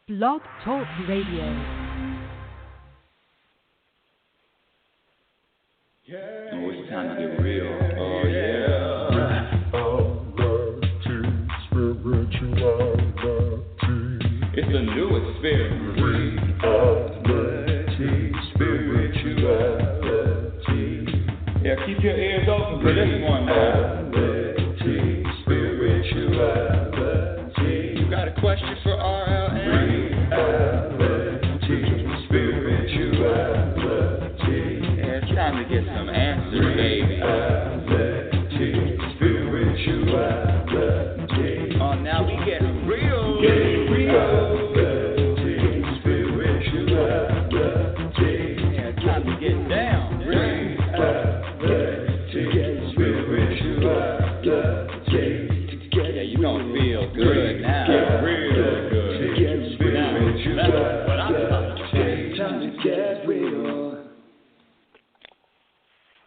Blog Talk Radio. Oh, it's time to get real. Oh, yeah. It's a new experience. Spirituality. Yeah, keep your ears open for this one now. Spirituality. You got a question for RLN? Spirituality. Yeah, it's time to get some answers, baby. Spirituality. Oh, now we get real.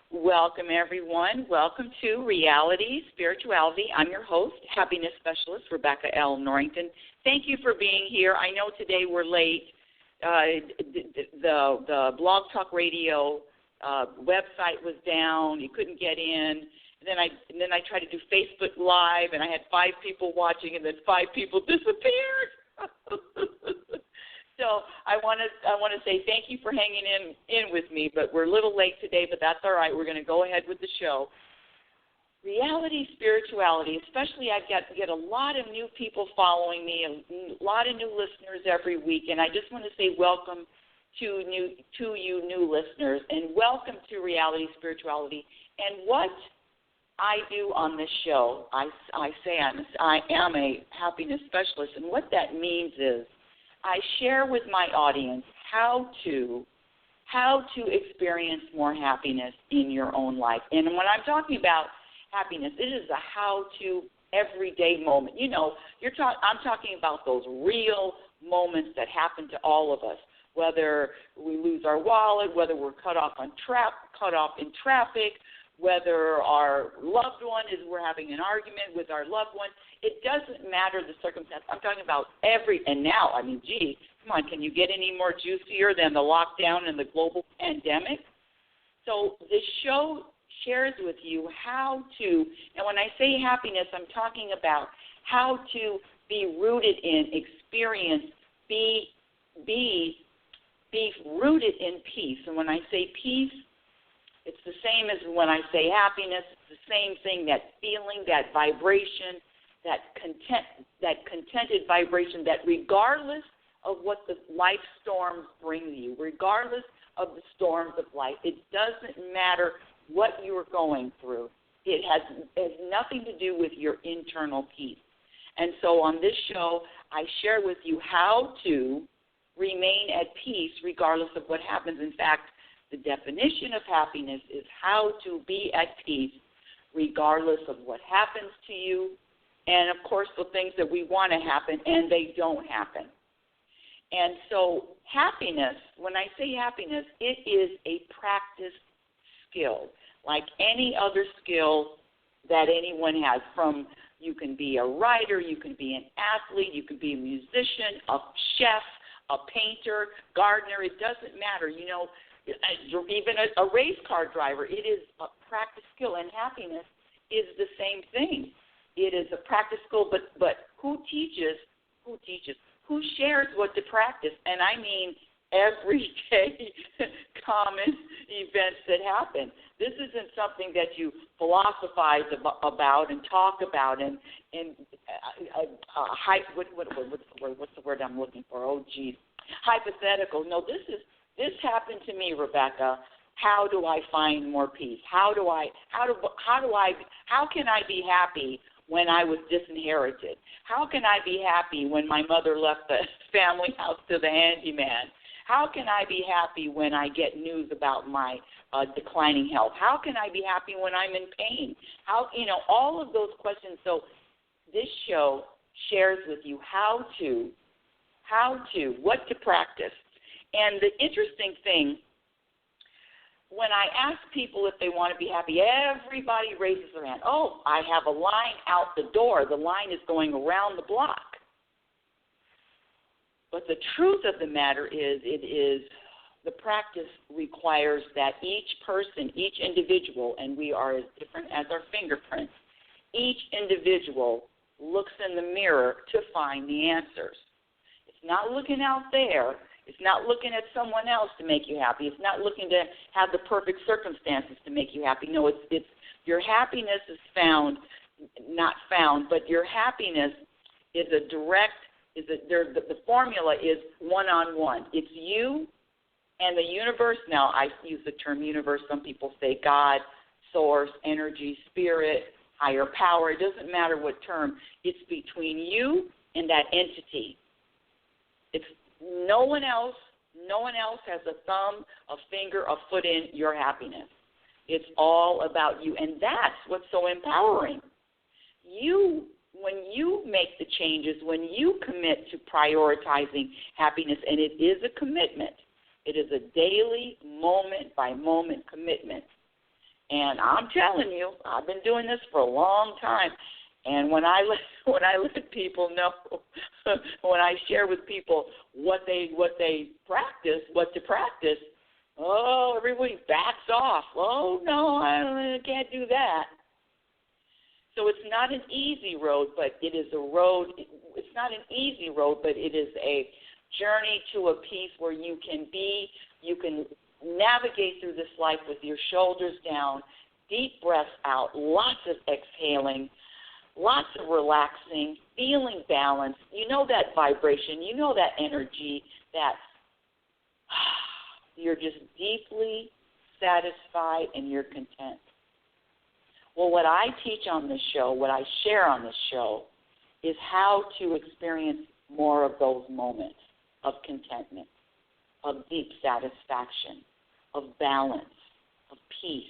Welcome, everyone. Welcome to Reality Spirituality. I'm your host, happiness specialist, Rebecca L. Norrington. Thank you for being here. I know today we're late. The Blog Talk Radio website was down. You couldn't get in. And then I tried to do Facebook Live, and I had 5 people watching, and then 5 people disappeared. So I want to say thank you for hanging in with me, but we're a little late today, but that's all right. We're going to go ahead with the show. Reality Spirituality, especially I get a lot of new people following me, a lot of new listeners every week, and I just want to say welcome to you new listeners, and welcome to Reality Spirituality. And what I do on this show, I say I am a happiness specialist, and what that means is I share with my audience how to experience more happiness in your own life. And when I'm talking about happiness, it is a how-to everyday moment. You know, I'm talking about those real moments that happen to all of us, whether we lose our wallet, whether we're cut off in traffic, whether our loved one we're having an argument with our loved one. It doesn't matter the circumstance. I'm talking about and now, I mean, gee, come on, can you get any more juicier than the lockdown and the global pandemic? So this show shares with you how to, and when I say happiness, I'm talking about how to be rooted in, experience, be rooted in peace. And when I say peace, it's the same as when I say happiness. It's the same thing, that feeling, that vibration, that contented vibration, that regardless of what the life storms bring you, regardless of the storms of life, it doesn't matter what you are going through. It has nothing to do with your internal peace. And so on this show, I share with you how to remain at peace regardless of what happens. In fact, the definition of happiness is how to be at peace regardless of what happens to you, and, of course, the things that we want to happen, and they don't happen. And so happiness, when I say happiness, it is a practice skill, like any other skill that anyone has. From you can be a writer, you can be an athlete, you can be a musician, a chef, a painter, gardener. It doesn't matter. You know, even a race car driver, it is a practice skill, and happiness is the same thing. It is a practice skill, but who teaches? Who shares what to practice? And I mean everyday common events that happen. This isn't something that you philosophize about and talk about and what's the word I'm looking for? Oh, geez, hypothetical. No, this happened to me, Rebecca. How do I find more peace? How can I be happy when I was disinherited? How can I be happy when my mother left the family house to the handyman? How can I be happy when I get news about my declining health? How can I be happy when I'm in pain? All of those questions. So this show shares with you what to practice. And the interesting thing, when I ask people if they want to be happy, everybody raises their hand. Oh, I have a line out the door. The line is going around the block. But the truth of the matter is, the practice requires that each person, each individual, and we are as different as our fingerprints, each individual looks in the mirror to find the answers. It's not looking out there. It's not looking at someone else to make you happy. It's not looking to have the perfect circumstances to make you happy. No, it's your happiness is not found, but your happiness is the formula is one-on-one. It's you and the universe. Now, I use the term universe. Some people say God, source, energy, spirit, higher power. It doesn't matter what term. It's between you and that entity. It's no one else has a thumb, a finger, a foot in your happiness. It's all about you, and that's what's so empowering. When you make the changes, when you commit to prioritizing happiness, and it is a commitment, it is a daily, moment-by-moment commitment. And I'm telling you, I've been doing this for a long time. And when I let people know, when I share with people what they practice, what to practice, everybody backs off. Oh no, I can't do that. So it's not an easy road, but it is a road. It's not an easy road, but it is a journey to a peace where you can navigate through this life with your shoulders down, deep breaths out, lots of exhaling, lots of relaxing, feeling balanced. You know that vibration, you know that energy, that you're just deeply satisfied and you're content. Well, what I teach on this show, what I share on this show, is how to experience more of those moments of contentment, of deep satisfaction, of balance, of peace,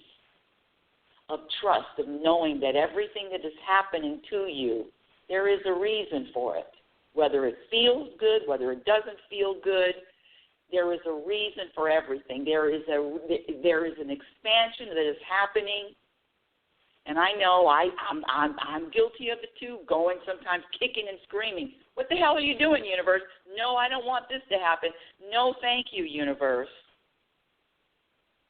of trust, of knowing that everything that is happening to you, there is a reason for it. Whether it feels good, whether it doesn't feel good, there is a reason for everything. There is an expansion that is happening. And I know I'm guilty of it too, going sometimes kicking and screaming. What the hell are you doing, universe? No, I don't want this to happen. No, thank you, universe.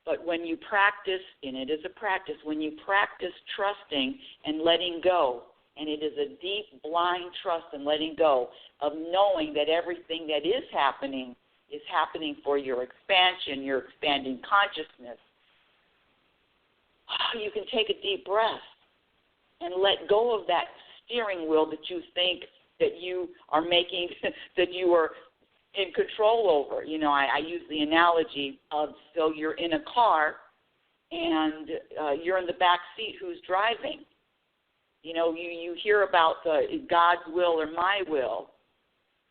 But when you practice, and it is a practice, when you practice trusting and letting go, and it is a deep, blind trust and letting go of knowing that everything that is happening for your expansion, your expanding consciousness, you can take a deep breath and let go of that steering wheel that you think that you are making, that you are in control over. You know, I use the analogy of, so you're in a car and you're in the back seat, who's driving? You know, you hear about God's will or my will.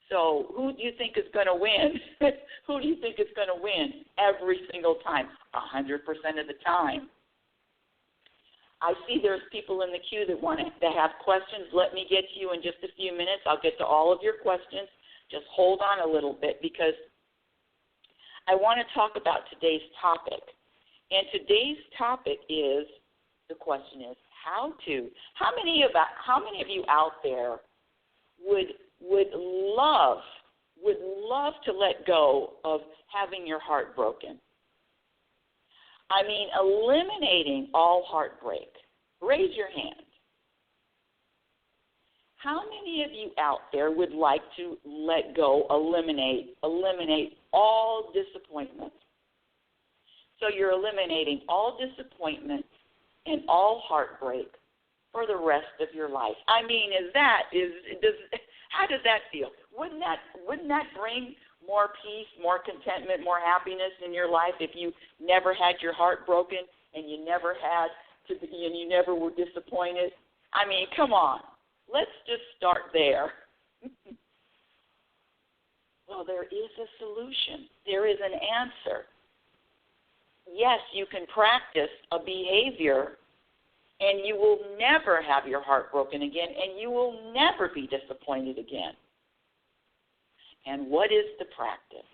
So who do you think is going to win? Who do you think is going to win every single time? 100% of the time. I see there's people in the queue that have questions. Let me get to you in just a few minutes. I'll get to all of your questions. Just hold on a little bit, because I want to talk about today's topic. And today's topic is, the question is, how many of you out there would love to let go of having your heart broken? I mean, eliminating all heartbreak. Raise your hand. How many of you out there would like to let go, eliminate all disappointment? So you're eliminating all disappointment and all heartbreak for the rest of your life. I mean, how does that feel? Wouldn't that bring more peace, more contentment, more happiness in your life if you never had your heart broken and you never were disappointed? I mean, come on. Let's just start there. Well, there is a solution. There is an answer. Yes, you can practice a behavior and you will never have your heart broken again, and you will never be disappointed again. And what is the practice?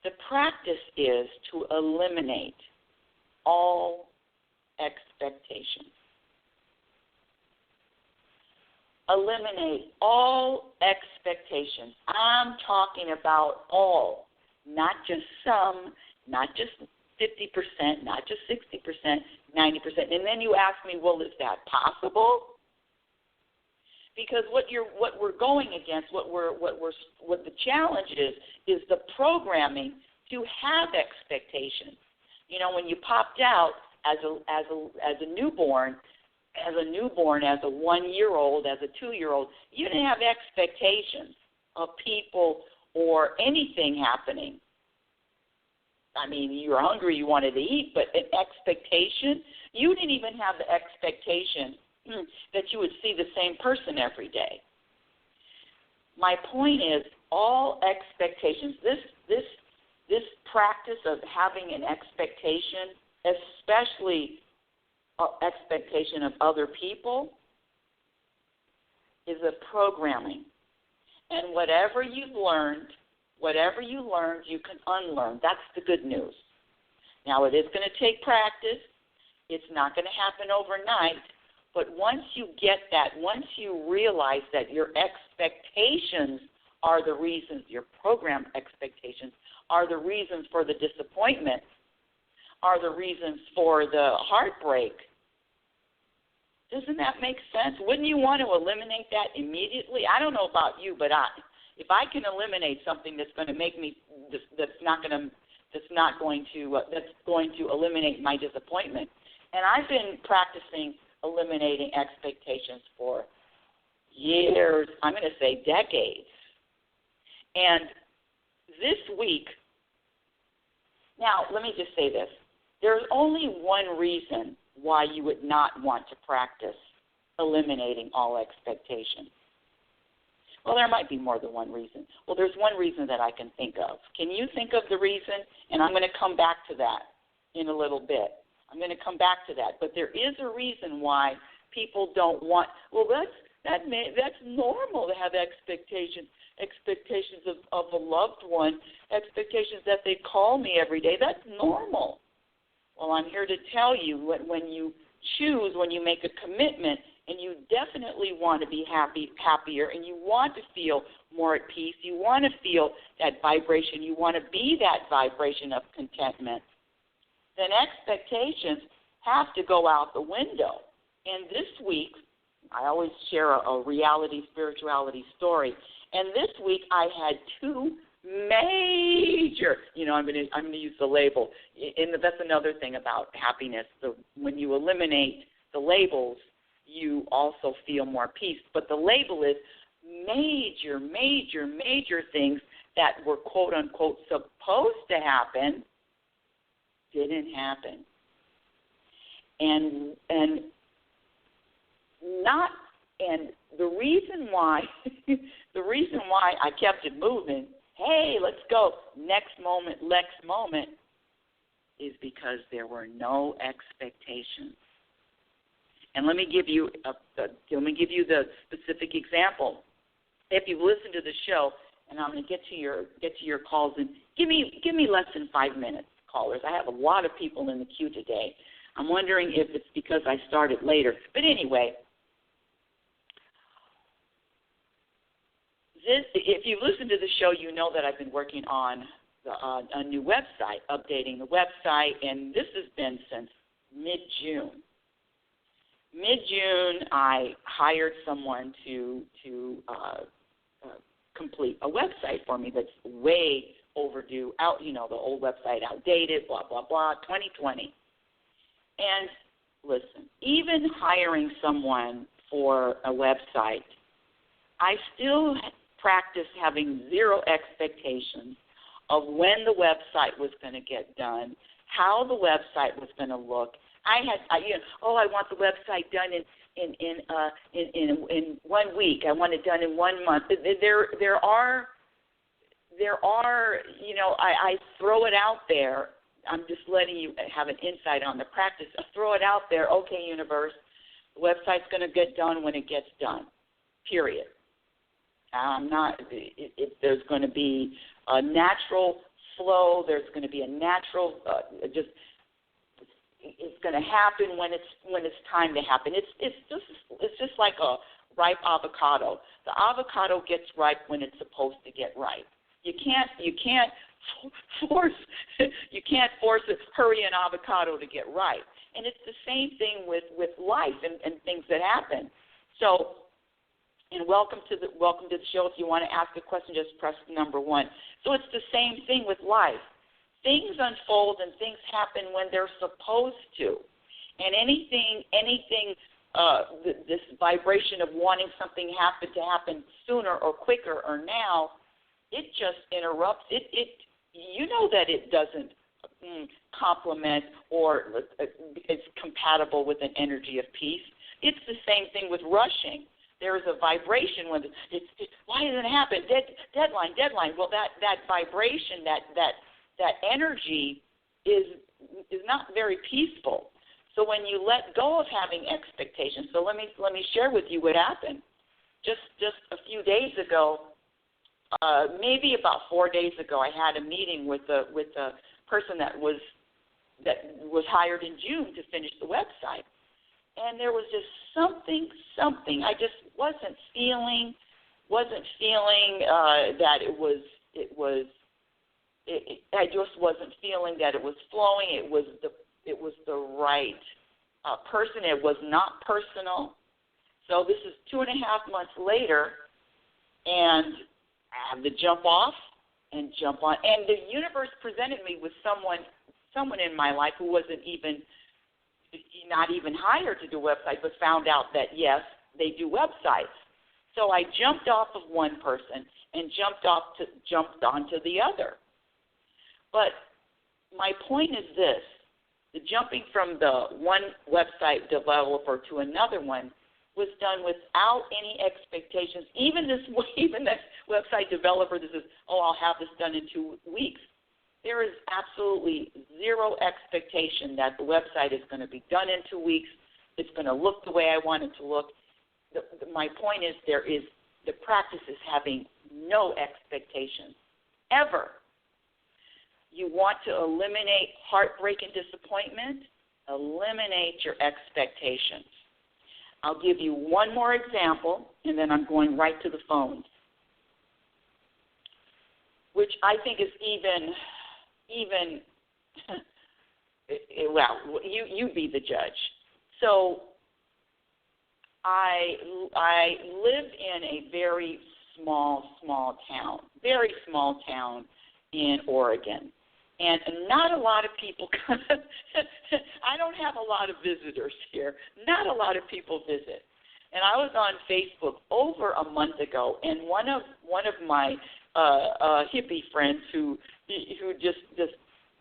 The practice is to eliminate all expectations. eliminate all expectations. I'm talking about all, not just some, not just 50%, not just 60%, 90%. And then you ask me, well, is that possible? Because what we're going against, what the challenge is the programming to have expectations. You know, when you popped out as a newborn, as a 1-year-old, as a 2-year-old, you didn't have expectations of people or anything happening. I mean, you were hungry, you wanted to eat, but an expectation, you didn't even have the expectation that you would see the same person every day. My point is, all expectations, this practice of having an expectation, especially expectation of other people, is a programming. And whatever you learned, you can unlearn. That's the good news. Now, it is going to take practice. It's not going to happen overnight. But once you get that, once you realize that your expectations are the reasons, your program expectations are the reasons for the disappointment, are the reasons for the heartbreak, doesn't that make sense? Wouldn't you want to eliminate that immediately? I don't know about you, but if I can eliminate something that's going to make me, that's going to eliminate my disappointment. And I've been practicing eliminating expectations for years, I'm going to say decades. And this week, now let me just say this. There's only one reason why you would not want to practice eliminating all expectations. Well, there might be more than one reason. Well, there's one reason that I can think of. Can you think of the reason? And I'm going to come back to that in a little bit. I'm going to come back to that. But there is a reason why people don't want, well, that's normal to have expectations of a loved one, expectations that they call me every day. That's normal. Well, I'm here to tell you when you choose, when you make a commitment, and you definitely want to be happier, and you want to feel more at peace, you want to feel that vibration, you want to be that vibration of contentment, then expectations have to go out the window. And this week, I always share a reality spirituality story, and this week I had two major, I'm going to use the label, and that's another thing about happiness. When you eliminate the labels, you also feel more peace. But the label is major, major, major things that were quote unquote supposed to happen didn't happen, and the reason why I kept it moving. Hey, let's go. Next moment, is because there were no expectations. And let me give you the specific example. If you've listened to the show, and I'm going to get to your calls, and give me less than 5 minutes, callers. I have a lot of people in the queue today. I'm wondering if it's because I started later. But anyway, if you listen to the show, you know that I've been working on a new website, updating the website, and this has been since mid-June. Mid-June, I hired someone to complete a website for me that's way overdue, the old website outdated, blah, blah, blah, 2020. And listen, even hiring someone for a website, I still practice having zero expectations of when the website was going to get done, how the website was going to look. I want the website done in 1 week. I want it done in 1 month. There are, I throw it out there. I'm just letting you have an insight on the practice. I throw it out there. Okay, universe, the website's going to get done when it gets done. Period. There's going to be a natural flow. There's going to be a natural, it's going to happen when it's time to happen. It's just like a ripe avocado. The avocado gets ripe when it's supposed to get ripe. You can't force hurry an avocado to get ripe. And it's the same thing with life and things that happen. So, and welcome to the show. If you want to ask a question, just press number 1. So it's the same thing with life. Things unfold and things happen when they're supposed to. And anything, this vibration of wanting something to happen sooner or quicker or now, it just interrupts. You know that it doesn't complement or it's compatible with an energy of peace. It's the same thing with rushing. There is a vibration when why doesn't it happen? Deadline. Well, that vibration, that energy is not very peaceful. So when you let go of having expectations, so let me share with you what happened. Just a few days ago, maybe about 4 days ago, I had a meeting with a person that was hired in June to finish the website. And there was just something. I just wasn't feeling that it was. I just wasn't feeling that it was flowing. It was the right person. It was not personal. So this is 2.5 months later, and I have to jump off and jump on. And the universe presented me with someone in my life who wasn't not even hired to do a website, but found out that, yes, they do websites. So I jumped off of one person and jumped onto the other. But my point is this. The jumping from the one website developer to another one was done without any expectations. Even that website developer that says, I'll have this done in 2 weeks. There is absolutely zero expectation that the website is going to be done in 2 weeks. It's going to look the way I want it to look. My point is the practice is having no expectations, ever. You want to eliminate heartbreak and disappointment? Eliminate your expectations. I'll give you one more example, and then I'm going right to the phones, which I think is even well, you be the judge. So I lived in a very small town in Oregon. And not a lot of people I don't have a lot of visitors here. Not a lot of people visit. And I was on Facebook over a month ago, and one of my hippie friends who just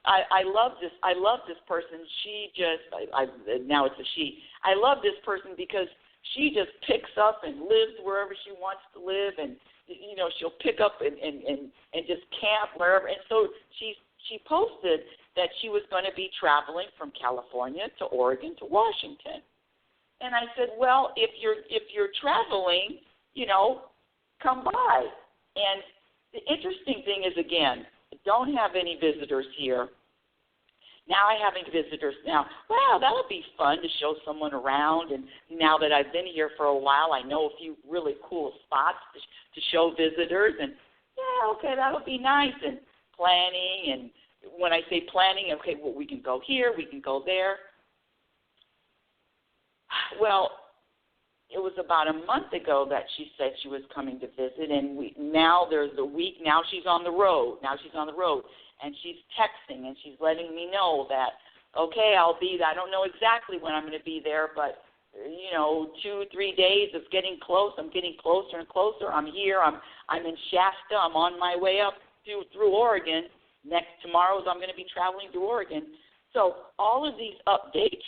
I love this person. She just now it's a she. I love this person because she just picks up and lives wherever she wants to live, and she'll pick up and just camp wherever. And so she posted that she was going to be traveling from California to Oregon to Washington. And I said, well, if you're traveling, come by. And the interesting thing is, again, don't have any visitors here. Now I have visitors now. Wow, that would be fun to show someone around. And now that I've been here for a while, I know a few really cool spots to show visitors. And, yeah, okay, that'll be nice. And planning, and when I say planning, okay, well, we can go here, we can go there. Well, it was about a month ago that she said she was coming to visit, and now there's a week. Now she's on the road. And she's texting, and she's letting me know that, okay, I'll be there. I don't know exactly when I'm going to be there, but, 2-3 days. It's getting close. I'm getting closer and closer. I'm here. I'm in Shasta. I'm on my way up through Oregon. Tomorrow I'm going to be traveling through Oregon. So all of these updates,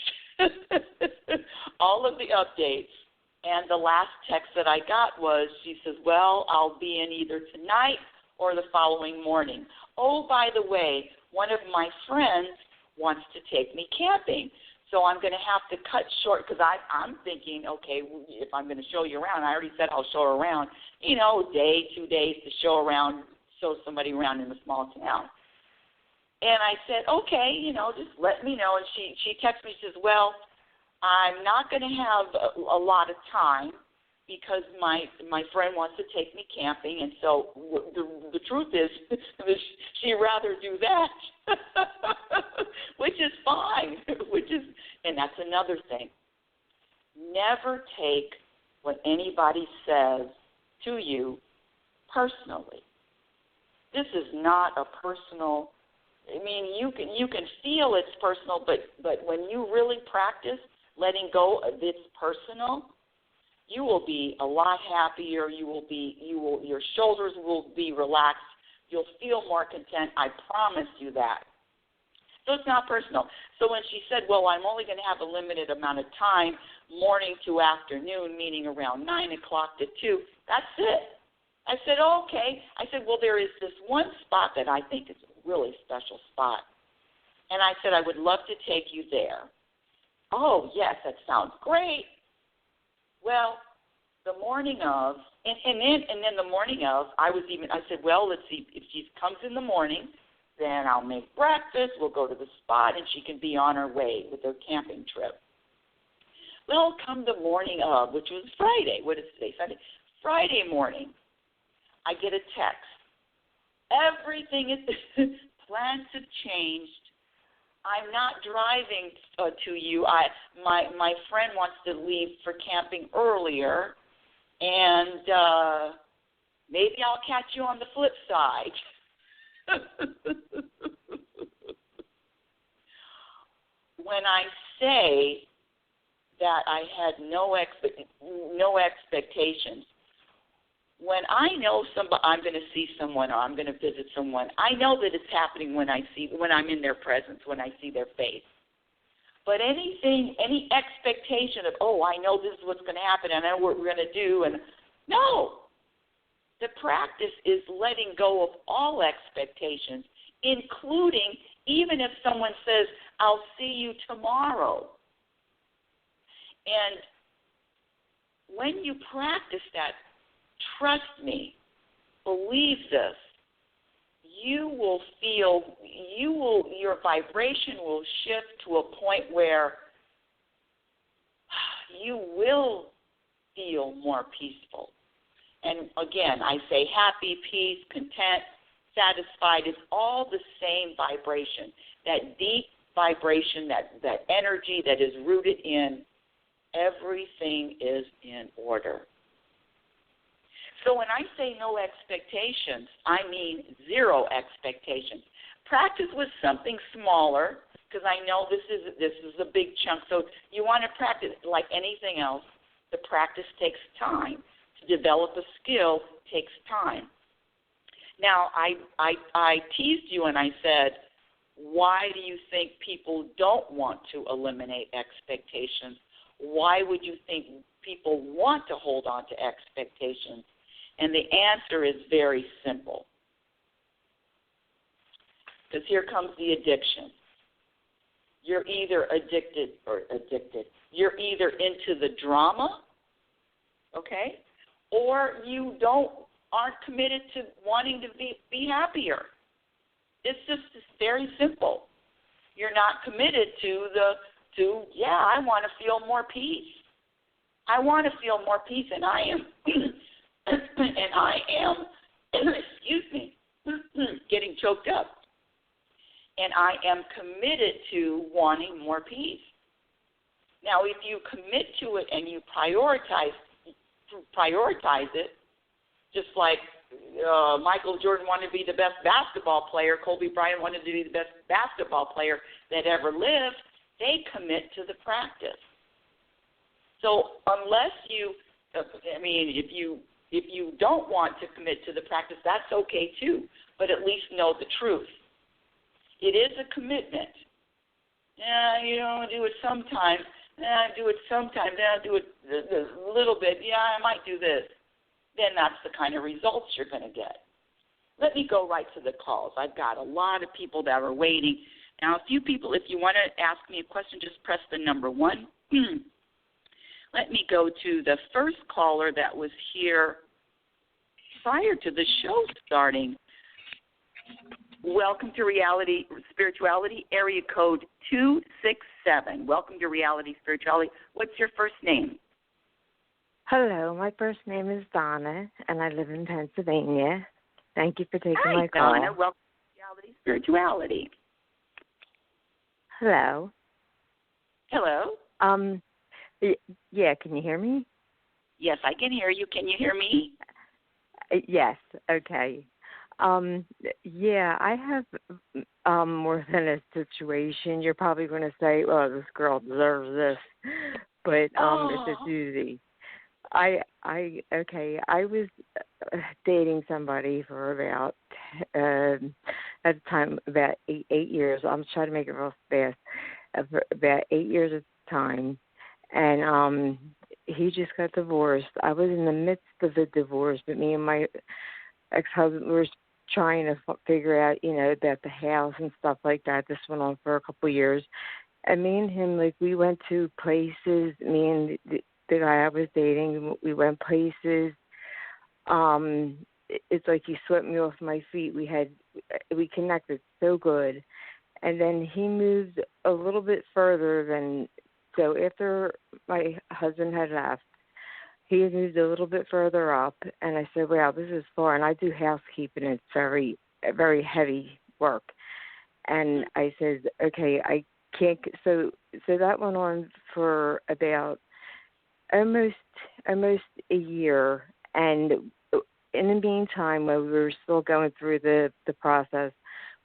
and the last text that I got was, she says, well, I'll be in either tonight or the following morning. Oh, by the way, one of my friends wants to take me camping. So I'm going to have to cut short because I'm thinking, okay, if I'm going to show you around, I already said I'll show her around, day, 2 days to show somebody around in a small town. And I said, okay, just let me know. And she texted me, she says, well, I'm not going to have a lot of time because my friend wants to take me camping, and so the truth is she'd rather do that, which is fine, and that's another thing. Never take what anybody says to you personally. This is not a personal. I mean, you can feel it's personal, but when you really practice letting go of it's personal, you will be a lot happier. Your shoulders will be relaxed. You'll feel more content. I promise you that. So it's not personal. So when she said, well, I'm only going to have a limited amount of time, morning to afternoon, meaning around 9 o'clock to 2, that's it. I said, okay. I said, well, there is this one spot that I think is a really special spot. And I said, I would love to take you there. Oh, yes, that sounds great. Well, the morning of, and then the morning of, I said, well, let's see, if she comes in the morning, then I'll make breakfast, we'll go to the spot, and she can be on her way with her camping trip. Well, come the morning of, which was Friday. What is today? Sunday. Friday morning, I get a text. Everything is, plans have changed. I'm not driving to you. My friend wants to leave for camping earlier, and maybe I'll catch you on the flip side. When I say that I had no expectations, when I know I'm going to see someone or I'm going to visit someone, I know that it's happening when I'm in their presence, when I see their face. But any expectation of, oh, I know this is what's going to happen, and I know what we're going to do, and no. The practice is letting go of all expectations, including even if someone says, I'll see you tomorrow. And when you practice that, trust me, believe this, your vibration will shift to a point where you will feel more peaceful. And again, I say happy, peace, content, satisfied is all the same vibration, that deep vibration, that energy that is rooted in everything is in order. So when I say no expectations, I mean zero expectations. Practice with something smaller, because I know this is a big chunk. So you want to practice like anything else. The practice takes time. To develop a skill takes time. Now, I teased you and I said, why do you think people don't want to eliminate expectations? Why would you think people want to hold on to expectations? And the answer is very simple. Because here comes the addiction. You're either addicted. You're either into the drama, okay, or you aren't committed to wanting to be happier. It's very simple. You're not committed to I want to feel more peace. I want to feel more peace, and I am, excuse me, getting choked up. And I am committed to wanting more peace. Now, if you commit to it and you prioritize it, just like Michael Jordan wanted to be the best basketball player, Kobe Bryant wanted to be the best basketball player that ever lived, they commit to the practice. So unless if you don't want to commit to the practice, that's okay too, but at least know the truth. It is a commitment. Do it sometimes. Do it sometimes. Do it a little bit. I might do this. Then that's the kind of results you're going to get. Let me go right to the calls. I've got a lot of people that are waiting. Now, a few people, if you want to ask me a question, just press the number 1. Let me go to the first caller that was here prior to the show starting. Welcome to Reality Spirituality, area code 267. Welcome to Reality Spirituality. What's your first name? Hello, my first name is Donna, and I live in Pennsylvania. Thank you for taking my call. Hi, Donna. Welcome to Reality Spirituality. Hello. Hello. Yeah, can you hear me? Yes, I can hear you. Can you hear me? Yes. Okay. Yeah, I have more than a situation. You're probably going to say, "Oh, this girl deserves this," but it's a doozy. I was dating somebody for about at the time about eight years. I'm trying to make it real fast. For about 8 years at the time, and he just got divorced. I was in the midst of the divorce, but me and my ex-husband were trying to figure out, about the house and stuff like that. This went on for a couple of years, and me and him, we went to places. Me and the guy I was dating, we went places. It's like he swept me off my feet. We connected so good, and then he moved a little bit further than. So after my husband had left, he had moved a little bit further up, and I said, "Wow, this is far." And I do housekeeping; it's very, very heavy work. And I said, "Okay, I can't." So that went on for about almost a year, and in the meantime, while we were still going through the process,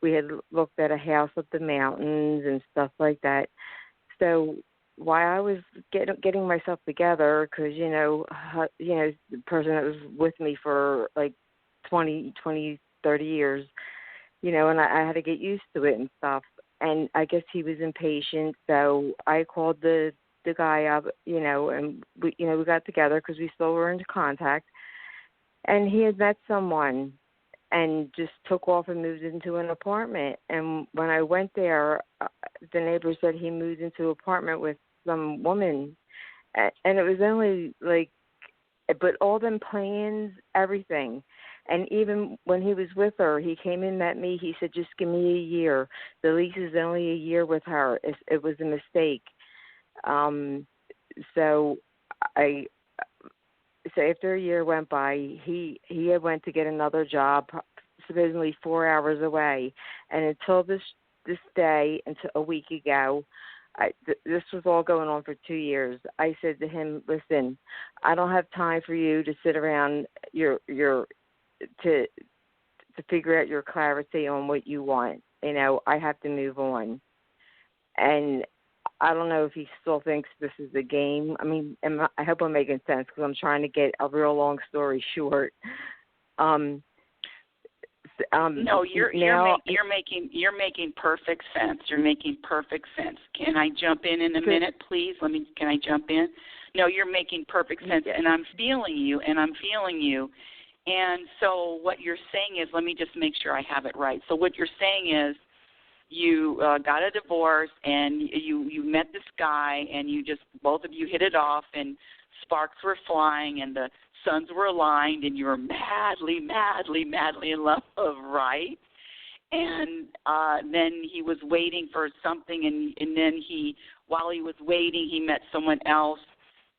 we had looked at a house up the mountains and stuff like that. So while I was getting myself together, because the person that was with me for like 20, 30 years, and I had to get used to it and stuff. And I guess he was impatient, so I called the guy up, and we got together because we still were in contact. And he had met someone and just took off and moved into an apartment. And when I went there, the neighbor said he moved into an apartment with some woman. And it was only but all them plans, everything. And even when he was with her, he came in, met me. He said, "Just give me a year. The lease is only a year with her. It was a mistake." So after a year went by, he had went to get another job, supposedly 4 hours away. And until this day, until a week ago, this was all going on for 2 years. I said to him, "Listen, I don't have time for you to sit around to figure out your clarity on what you want. I have to move on." And I don't know if he still thinks this is a game. I mean, I hope I'm making sense because I'm trying to get a real long story short. No, you're making perfect sense. You're making perfect sense. Can I jump in a minute, please? Can I jump in? No, you're making perfect sense, and I'm feeling you. And so what you're saying is, let me just make sure I have it right. So what you're saying is, you got a divorce, and you met this guy, and both of you hit it off, and sparks were flying, and the suns were aligned, and you were madly, madly, madly in love, right? And then he was waiting for something, and then while he was waiting, he met someone else,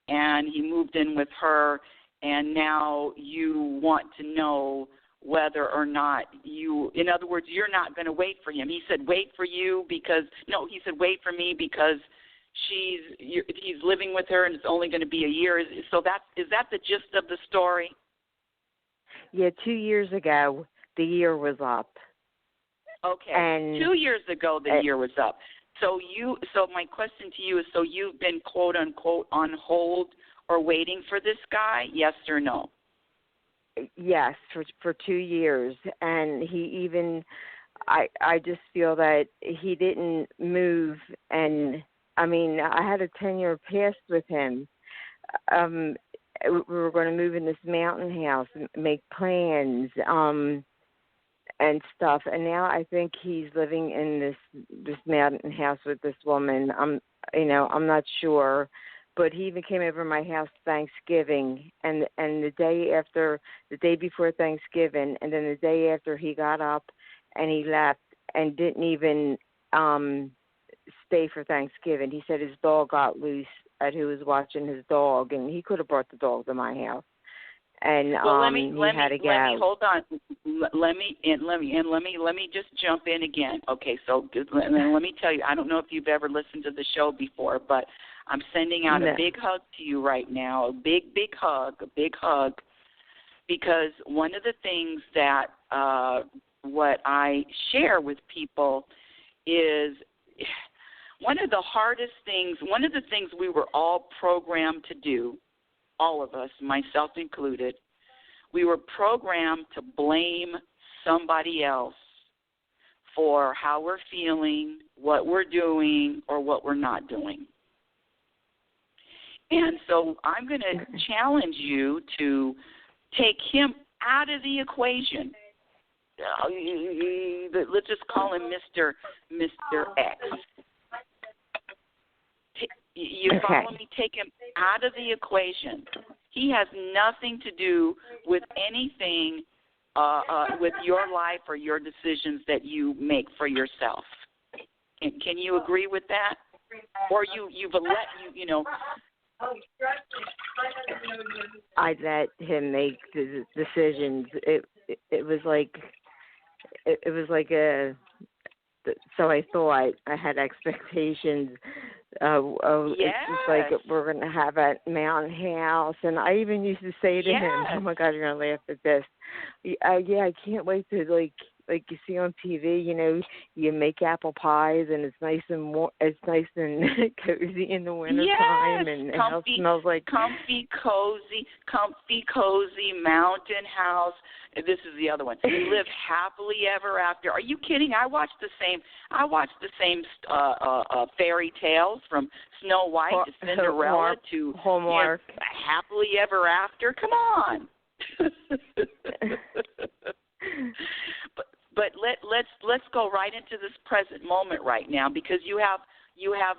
and he moved in with her, and now you want to know whether or not in other words, you're not going to wait for him. He said, wait for me because he's living with her and it's only going to be a year. So is that the gist of the story? Yeah, 2 years ago, the year was up. Okay. And 2 years ago, the year was up. So my question to you is, so you've been quote unquote on hold or waiting for this guy? Yes or no? Yes, for 2 years, and I just feel that he didn't move, and I mean, I had a 10-year past with him. We were going to move in this mountain house, make plans, and stuff, and now I think he's living in this mountain house with this woman. I'm not sure. But he even came over to my house Thanksgiving, and the day before Thanksgiving, and then the day after he got up and he left and didn't even stay for Thanksgiving. He said his dog got loose at who was watching his dog, and he could have brought the dog to my house. And let me hold on. Let me just jump in again. Okay, so let me tell you. I don't know if you've ever listened to the show before, but I'm sending out a big hug to you right now. A big hug, because one of the things that what I share with people is one of the hardest things. One of the things we were all programmed to do. All of us, myself included, we were programmed to blame somebody else for how we're feeling, what we're doing, or what we're not doing. And so I'm going to challenge you to take him out of the equation. Let's just call him Mr. X. You follow me? Take him out of the equation. He has nothing to do with anything with your life or your decisions that you make for yourself. And can you agree with that? Or you've let you know. I let him make the decisions. It was like a. So I thought I had expectations. It's just like we're going to have a mountain house. And I even used to say to him, oh, my God, you're going to laugh at this. I can't wait to, like you see on TV, you know, you make apple pies and it's nice and cozy in the wintertime. And comfy, it smells like comfy, cozy mountain house. This is the other one. Live happily ever after. Are you kidding? I watched the same fairy tales from Snow White to Cinderella to Hallmark. Happily ever after. Come on. But let's go right into this present moment right now, because you have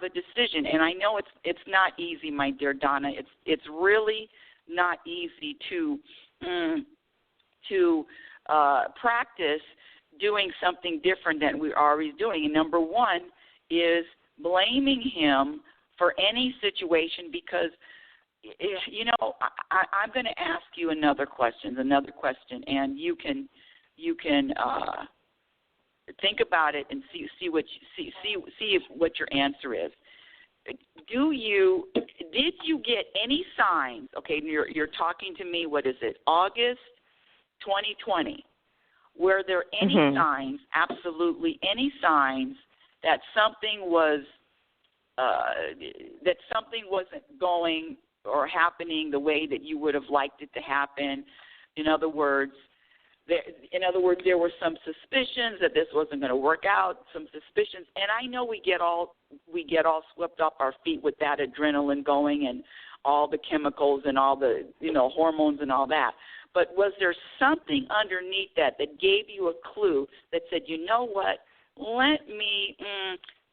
a decision, and I know it's not easy, my dear Donna. It's really not easy to practice doing something different than we're already doing. And number one is blaming him for any situation, because, you know, I'm going to ask you another question, and you can think about it and see what your answer is. Did you get any signs? Okay, you're talking to me. What is it? August 2020. Were there any signs? Absolutely any signs that something wasn't going or happening the way that you would have liked it to happen? In other words, there were some suspicions that this wasn't going to work out. Some suspicions, and I know we get all swept off our feet with that adrenaline going and all the chemicals and all the hormones and all that. But was there something underneath that gave you a clue that said, you know what?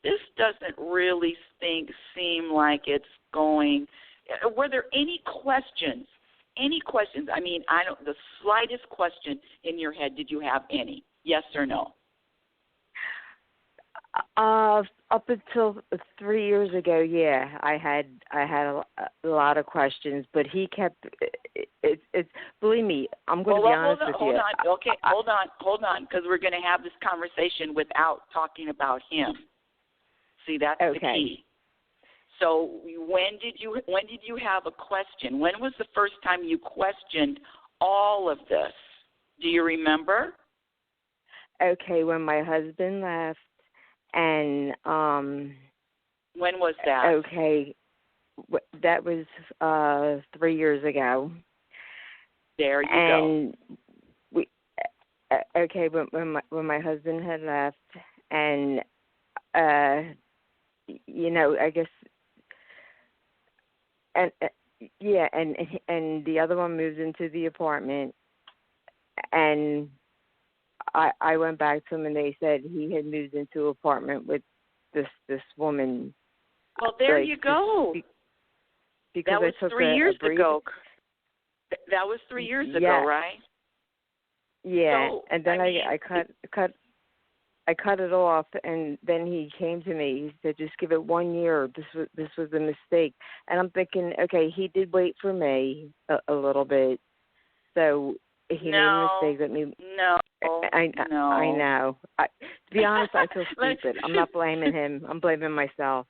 This doesn't really seem like it's going. Were there any questions? Any questions? I mean, the slightest question in your head, did you have any? Yes or no? Up until 3 years ago, yeah, I had a lot of questions, but he kept. It's believe me, I'm going to be honest with you. Hold on, because we're going to have this conversation without talking about him. See, that's the key. So when did you have a question? When was the first time you questioned all of this? Do you remember? Okay, when my husband left, and when was that? Okay, that was 3 years ago. There you go. And when my husband had left, and I guess. And and the other one moved into the apartment, and I went back to him, and they said he had moved into an apartment with this woman. Well, there you go. Because that was 3 years ago. That was 3 years ago, right? Yeah, so, and then I cut. I cut it off, and then he came to me. He said, "Just give it 1 year. This was a mistake." And I'm thinking, okay, he did wait for me a little bit, so he made a mistake. That me. No. I know. To be honest, I feel stupid. I'm not blaming him. I'm blaming myself.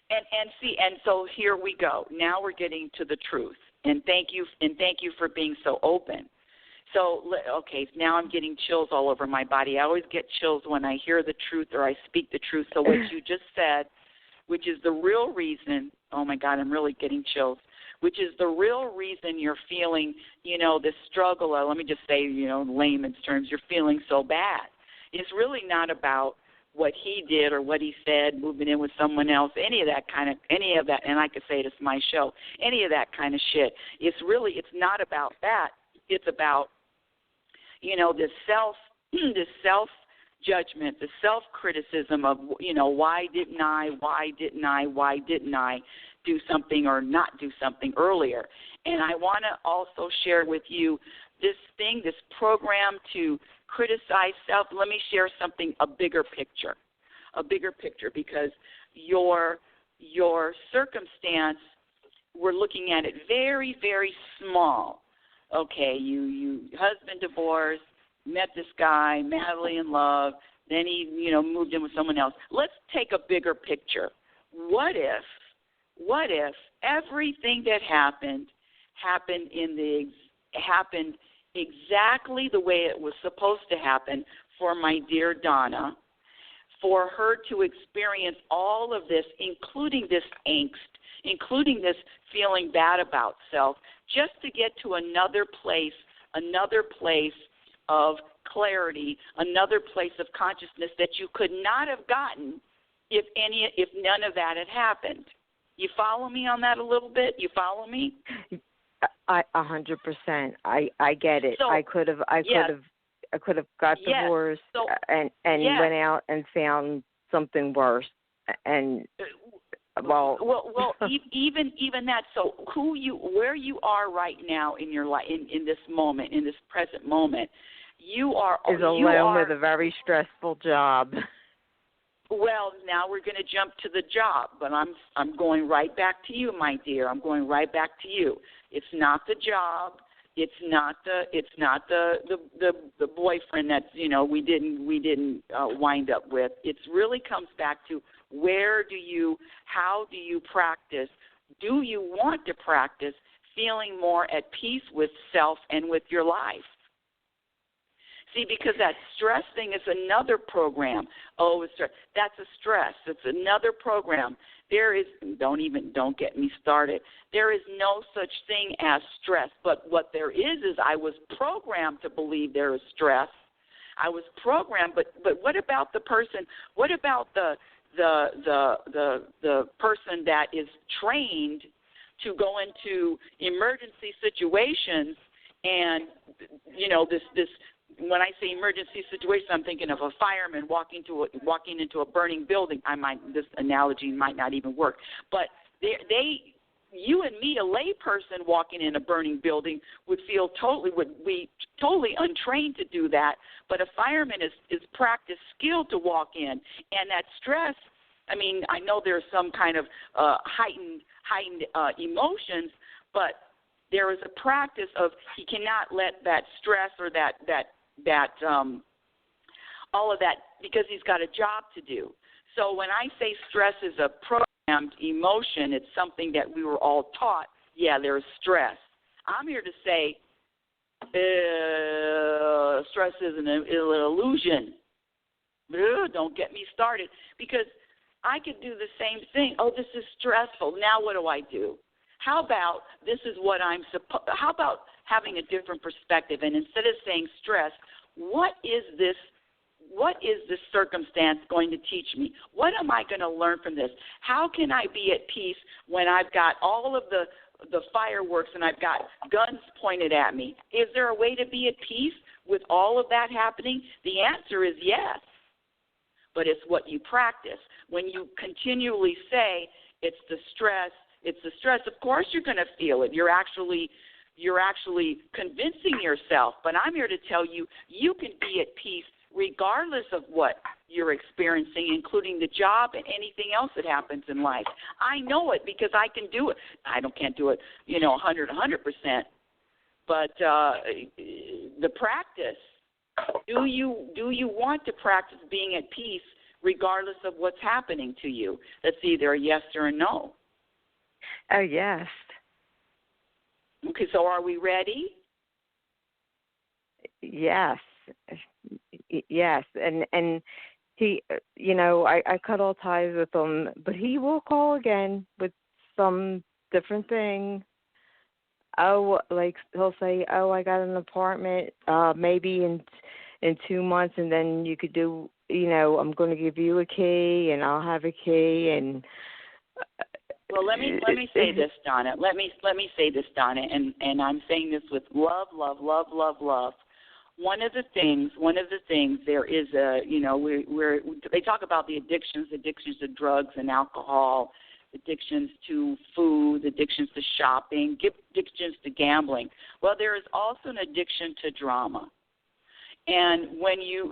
And so here we go. Now we're getting to the truth. And thank you for being so open. So, okay, now I'm getting chills all over my body. I always get chills when I hear the truth or I speak the truth. So what you just said, which is the real reason, oh, my God, I'm really getting chills, which is the real reason you're feeling, this struggle. Let me just say, in layman's terms, you're feeling so bad. It's really not about what he did or what he said, moving in with someone else, any of that, and I could say it, it's my show, any of that kind of shit. It's not about that. It's about, this self-judgment, the self-criticism of, why didn't I do something or not do something earlier. And I want to also share with you this program to criticize self. Let me share something, a bigger picture, because your circumstance, we're looking at it very, very small. Okay, you husband divorced, met this guy, madly in love, then he, moved in with someone else. Let's take a bigger picture. What if everything that happened exactly the way it was supposed to happen for my dear Donna, for her to experience all of this, including this angst, including this feeling bad about self, just to get to another place of clarity, another place of consciousness that you could not have gotten if none of that had happened. You follow me on that a little bit? You follow me? 100%. I get it. So, I could have got divorced and went out and found something worse. And even that. So where you are right now in your life, in this moment, in this present moment, you are alone with a very stressful job. Well, now we're going to jump to the job, but I'm going right back to you, my dear. I'm going right back to you. It's not the job. It's not the boyfriend that we didn't wind up with. It really comes back to how do you practice? Do you want to practice feeling more at peace with self and with your life? See, because that stress thing is another program. Oh, that's a stress. It's another program. Don't get me started. There is no such thing as stress. But what there is I was programmed to believe there is stress. I was programmed, but what about the person? What about the person that is trained to go into emergency situations and this. When I say emergency situation, I'm thinking of a fireman walking into a burning building. This analogy might not even work, but you and me, a lay person walking in a burning building, would be totally untrained to do that. But a fireman is practiced, skilled to walk in, and that stress. I mean, I know there's some kind of heightened emotions, but there is a practice of he cannot let that stress or that all of that, because he's got a job to do. So when I say stress is a programmed emotion, it's something that we were all taught, there's stress. I'm here to say stress is an illusion. Don't get me started, because I could do the same thing. Oh, this is stressful. Now what do? How about this is what how about having a different perspective, and instead of saying stress, what is this circumstance going to teach me? What am I going to learn from this? How can I be at peace when I've got all of the fireworks and I've got guns pointed at me? Is there a way to be at peace with all of that happening? The answer is yes, but it's what you practice. When you continually say it's the stress, of course you're going to feel it. You're actually convincing yourself. But I'm here to tell you, you can be at peace regardless of what you're experiencing, including the job and anything else that happens in life. I know it because I can do it. Can't do it, 100%. But the practice, do you want to practice being at peace regardless of what's happening to you? That's either a yes or a no. Oh, yes. Okay, so are we ready? Yes. Yes. And he, I cut all ties with him, but he will call again with some different thing. Oh, like he'll say, I got an apartment, maybe in 2 months, and then you could do, I'm going to give you a key, and I'll have a key, and. Well, let me say this, Donna. Let me say this, Donna, and I'm saying this with love, love, love, love, love. One of the things there is they talk about the addictions to drugs and alcohol, addictions to food, addictions to shopping, addictions to gambling. Well, there is also an addiction to drama. And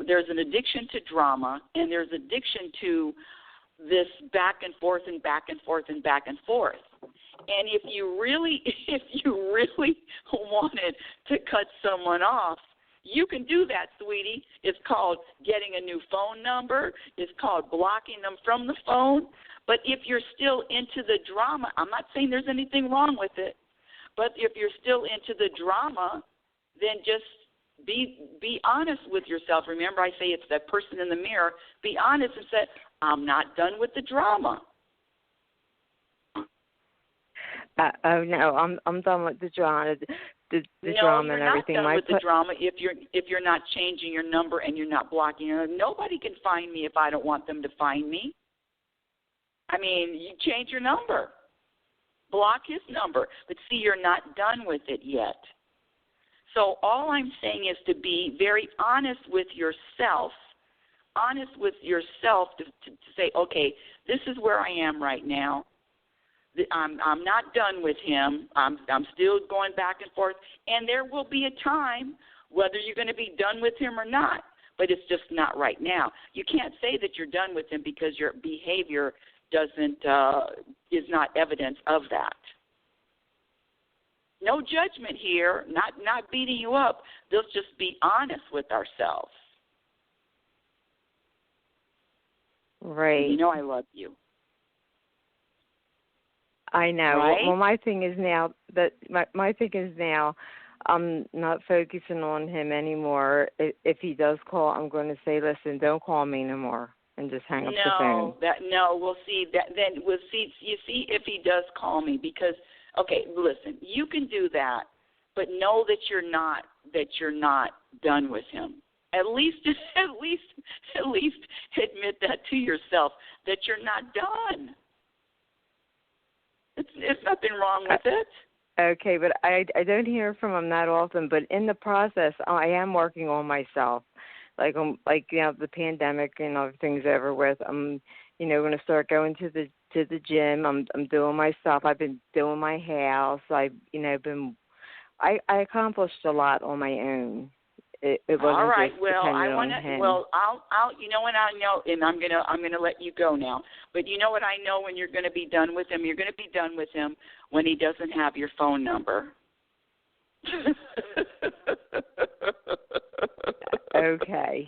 there's an addiction to drama, and there's addiction to this back and forth and back and forth and back and forth. And if you really wanted to cut someone off, you can do that, sweetie. It's called getting a new phone number. It's called blocking them from the phone. But if you're still into the drama, I'm not saying there's anything wrong with it, but if you're still into the drama, then just be honest with yourself. Remember, I say it's that person in the mirror. Be honest and say, I'm not done with the drama. Oh no, I'm done with the drama. The drama and everything. No, you're not done with the drama if you're not changing your number and you're not blocking. Nobody can find me if I don't want them to find me. I mean, you change your number, block his number, but see, you're not done with it yet. So all I'm saying is to be very honest with yourself. To say, okay, this is where I am right now. I'm not done with him. I'm still going back and forth. And there will be a time, whether you're going to be done with him or not, but it's just not right now. You can't say that you're done with him because your behavior is not evidence of that. No judgment here, not beating you up. Let's just be honest with ourselves. Right. I love you. I know. Right? Well, my thing is now I'm not focusing on him anymore. If he does call, I'm going to say, listen, don't call me no more, and just hang up the phone. We'll see that. Then we'll see. You see if he does call me, because okay, listen, you can do that, but know that you're not done with him. At least admit that to yourself, that you're not done. There's nothing wrong with it. Okay, but I don't hear from him that often. But in the process, I am working on myself. The pandemic and everything's over with. I'm going to start going to the gym. I'm doing my stuff. I've been doing my house. I accomplished a lot on my own. It wasn't all right. Just well, I want to. Well, I'll. What I know, and I'm gonna let you go now. But you know what I know when you're going to be done with him. You're going to be done with him when he doesn't have your phone number. Okay.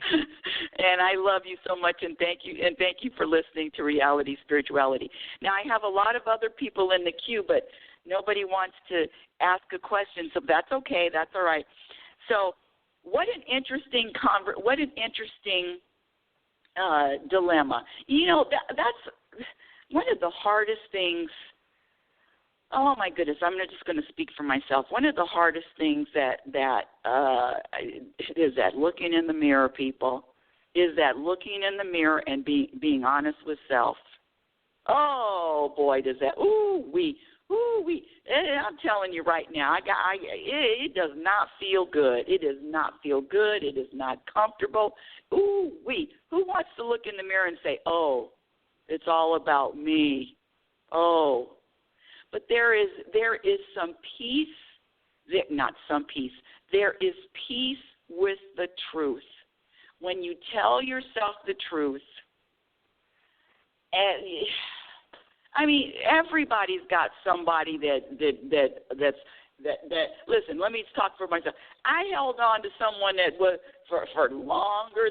And I love you so much, and thank you for listening to Reality Spirituality. Now I have a lot of other people in the queue, but nobody wants to ask a question, so that's okay. That's all right. So. What an interesting dilemma. That's one of the hardest things. Oh my goodness, I'm just going to speak for myself. One of the hardest things that is that looking in the mirror, people, is that looking in the mirror and being honest with self. Oh boy, does that I'm telling you right now, it does not feel good. It does not feel good. It is not comfortable. Who wants to look in the mirror and say, oh, it's all about me? Oh, but there is some peace. Not some peace. There is peace with the truth. when you tell yourself the truth, and I mean, everybody's got somebody that's listen, let me talk for myself. I held on to someone that was for longer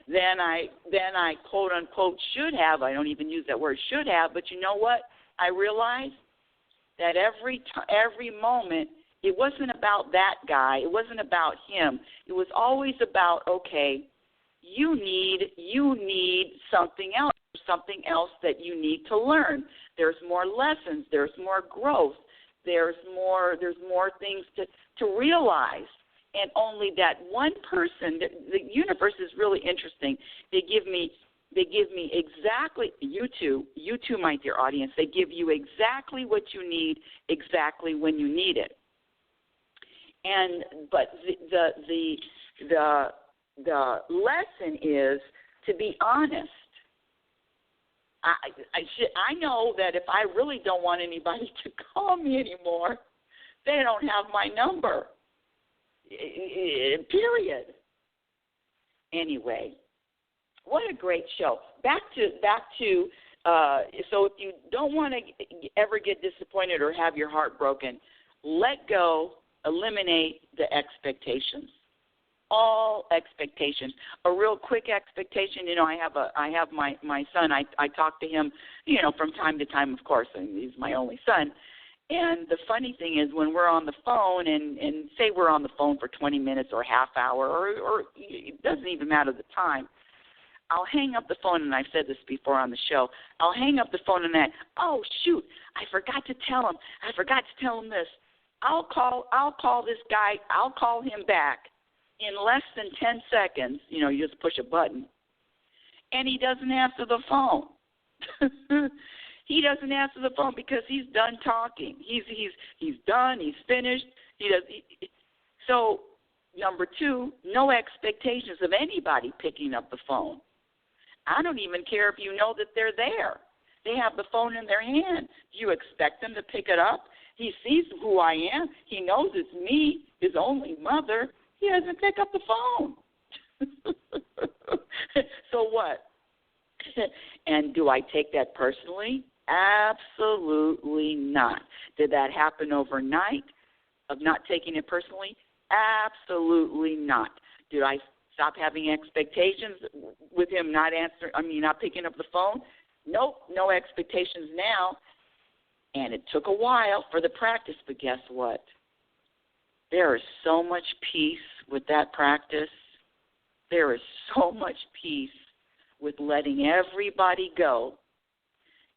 than I quote unquote should have. I don't even use that word should have, but you know what? I realized that every moment it wasn't about that guy. It wasn't about him. It was always about, okay, you need something else that you need to learn. There's more lessons. There's more growth. There's more things to realize. And only that one person, the universe is really interesting. They give me exactly, you too, my dear audience, they give you exactly what you need, exactly when you need it. But the lesson is to be honest. I know that if I really don't want anybody to call me anymore, they don't have my number. Period. Anyway, what a great show. Back to. So if you don't want to ever get disappointed or have your heart broken, let go. Eliminate the expectations. All expectations. A real quick expectation, I have my son. I talk to him, from time to time, of course, and he's my only son. And the funny thing is when we're on the phone and say we're on the phone for 20 minutes or half hour or it doesn't even matter the time, I'll hang up the phone, and I've said this before on the show. I'll hang up the phone and oh, shoot, I forgot to tell him this. I'll call this guy. I'll call him back in less than 10 seconds. You just push a button, and he doesn't answer the phone. He doesn't answer the phone because he's done talking. He's done. He's finished. So, number 2, no expectations of anybody picking up the phone. I don't even care if you know that they're there. They have the phone in their hand. Do you expect them to pick it up? He sees who I am. He knows it's me, his only mother. He doesn't pick up the phone. So what? And do I take that personally? Absolutely not. Did that happen overnight of not taking it personally? Absolutely not. Did I stop having expectations with him not picking up the phone? Nope, no expectations now. And it took a while for the practice, but guess what? There is so much peace with that practice. There is so much peace with letting everybody go.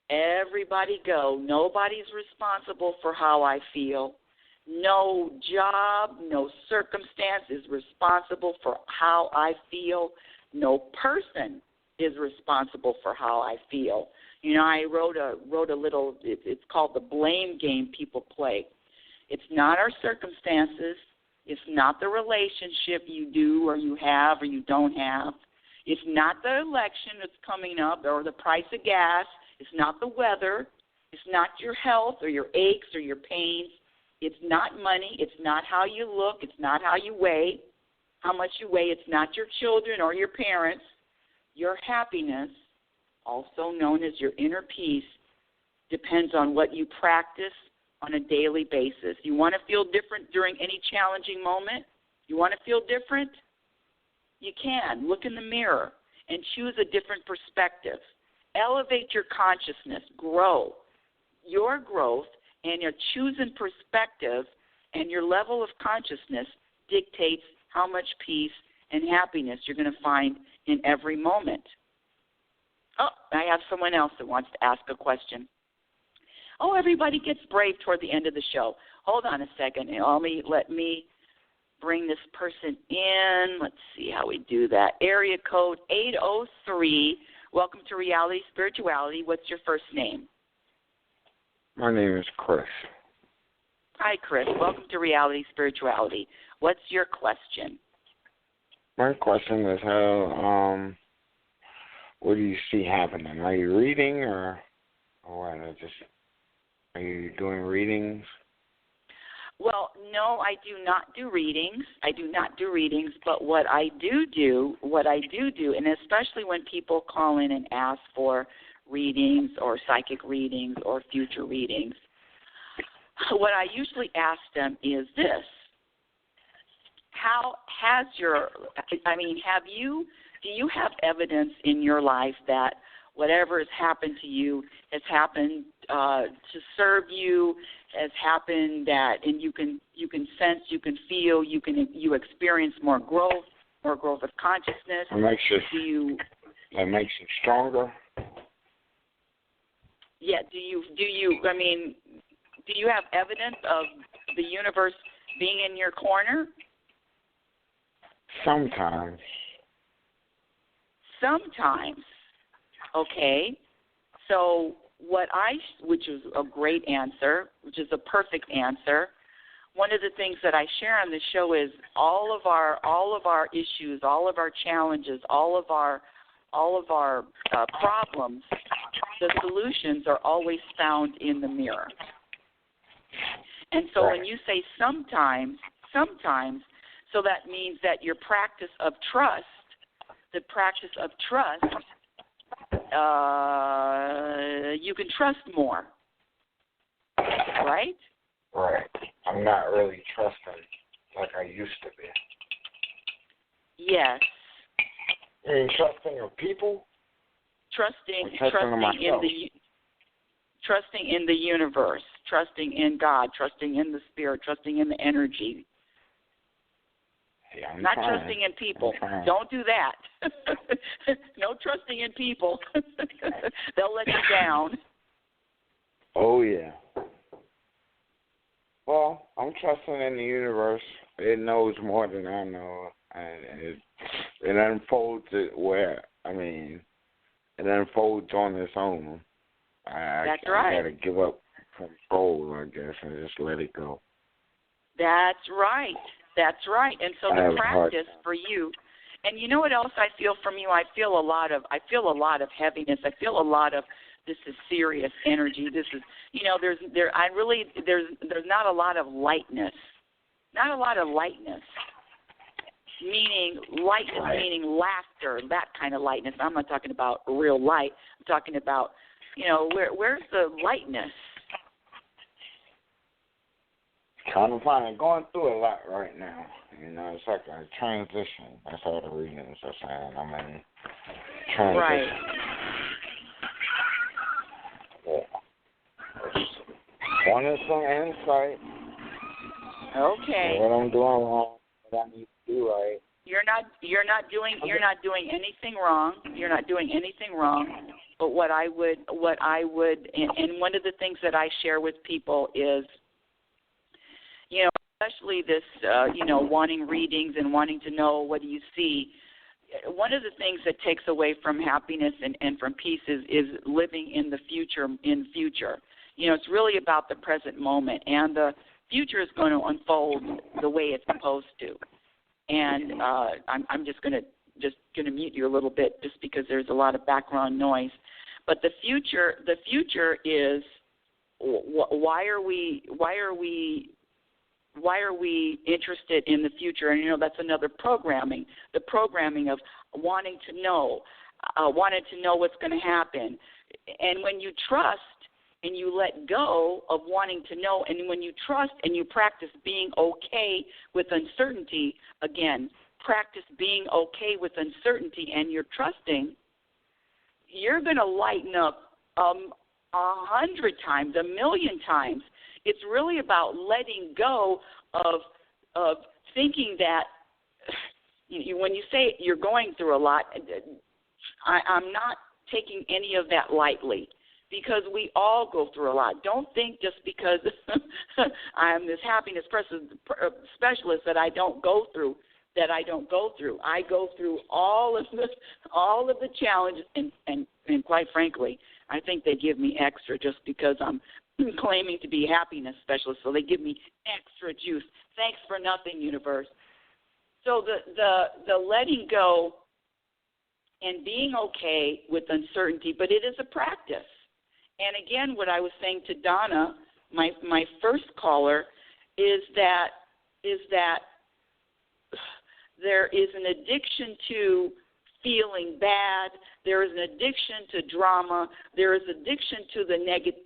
Everybody go. Nobody's responsible for how I feel. No job, no circumstance is responsible for how I feel. No person is responsible for how I feel. I wrote a little, it's called the blame game people play. It's not our circumstances. It's not the relationship you do or you have or you don't have. It's not the election that's coming up or the price of gas. It's not the weather. It's not your health or your aches or your pains. It's not money. It's not how you look. It's not how you weigh, how much you weigh. It's not your children or your parents. Your happiness, also known as your inner peace, depends on what you practice on a daily basis. You want to feel different during any challenging moment? You want to feel different? You can. Look in the mirror and choose a different perspective. Elevate your consciousness. Grow. Your growth and your choosing perspective and your level of consciousness dictates how much peace and happiness you're going to find in every moment. Oh, I have someone else that wants to ask a question. Oh, everybody gets brave toward the end of the show. Hold on a second. Let me bring this person in. Let's see how we do that. Area code 803. Welcome to Reality Spirituality. What's your first name? My name is Chris. Hi, Chris. Welcome to Reality Spirituality. What's your question? My question is what do you see happening? Are you reading or what? Are you doing readings? Well, no, I do not do readings. But what I do, and especially when people call in and ask for readings or psychic readings or future readings, what I usually ask them is this: do you have evidence in your life that whatever has happened to you has happened to serve you, has happened and you can sense, you can feel, you experience more growth of consciousness? It makes you stronger. Yeah. Do you have evidence of the universe being in your corner? Sometimes. Okay. So which is a great answer, which is a perfect answer. One of the things that I share on the show is all of our issues, all of our challenges, all of our problems. The solutions are always found in the mirror. And so when you say sometimes, so that means that your practice of trust, you can trust more, right? Right. I'm not really trusting like I used to be. Yes. You mean trusting of people? Trusting in the universe, trusting in God, trusting in the spirit, trusting in the energy. Yeah, not trusting in people. Don't do that. No trusting in people. They'll let you down. Oh, yeah. Well, I'm trusting in the universe. It knows more than I know. And it unfolds it unfolds on its own. That's right. I got to give up control, I guess, and just let it go. That's right. And so the practice for you, and you know what else I feel from you? I feel a lot of heaviness. I feel a lot of this is serious energy. This is, there's not a lot of lightness. Not a lot of lightness. Meaning lightness, meaning laughter, that kind of lightness. I'm not talking about real light. I'm talking about, where's the lightness? Trying to find it. Going through a lot right now. It's like a transition. That's all the readings are saying. I'm in transition. Right. Yeah. Wanted some insight. Okay. What I'm doing wrong, what I need to do right. You're not doing anything wrong. You're not doing anything wrong. But what I would, and one of the things that I share with people is, especially this, wanting readings and wanting to know what do you see. One of the things that takes away from happiness and from peace is living in the future. It's really about the present moment, and the future is going to unfold the way it's supposed to. And I'm just going to mute you a little bit just because there's a lot of background noise. But the future is why are we interested in the future? And that's another programming. The programming of wanting to know what's going to happen. And when you trust and you let go of wanting to know, and when you trust and you practice being okay with uncertainty, again, practice being okay with uncertainty, and you're trusting, you're going to lighten up 100 times, 1,000,000 times. It's really about letting go of thinking that when you say you're going through a lot, I'm not taking any of that lightly, because we all go through a lot. Don't think just because I'm this happiness specialist that I don't go through. I go through all of the challenges, and quite frankly, I think they give me extra just because I'm claiming to be a happiness specialist, so they give me extra juice. Thanks for nothing, universe. So the letting go and being okay with uncertainty, but it is a practice. And again, what I was saying to Donna, my first caller, is that there is an addiction to feeling bad. There is an addiction to drama. There is addiction to the